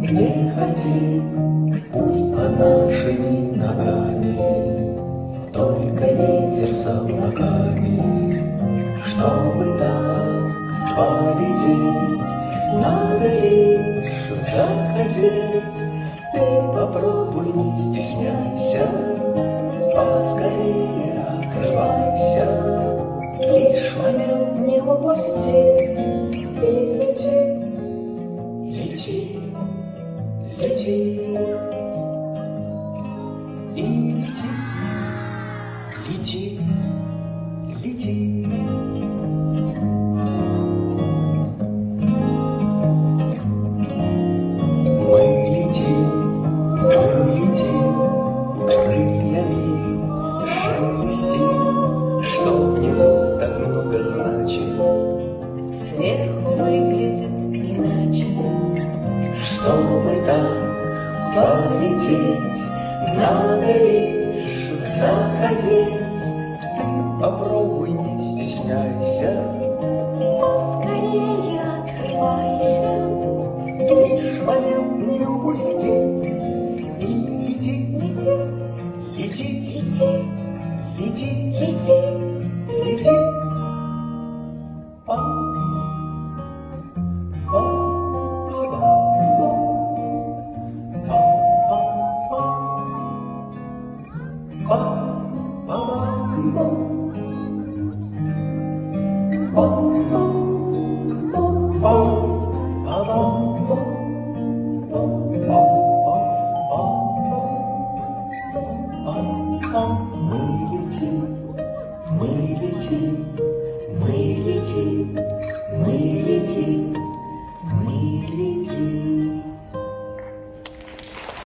Не хотим, пусть под нашими ногами только ветер с облаками. Чтобы так полететь, надо лишь захотеть. Ты попробуй, не стесняйся, поскорее открывайся. Лишь момент не упусти и лети, лети, лети, и лети, лети, лети. Мы летим крыльями, шелестим, что внизу так много значит. Сверху выглядит иначе. Чтобы так полететь, надо лишь захотеть. Ты попробуй, не стесняйся, Поскорее открывайся. лишь момент не упусти и лети, Лети, лети, лети, лети, лети, лети. Мы летим, мы летим, мы летим.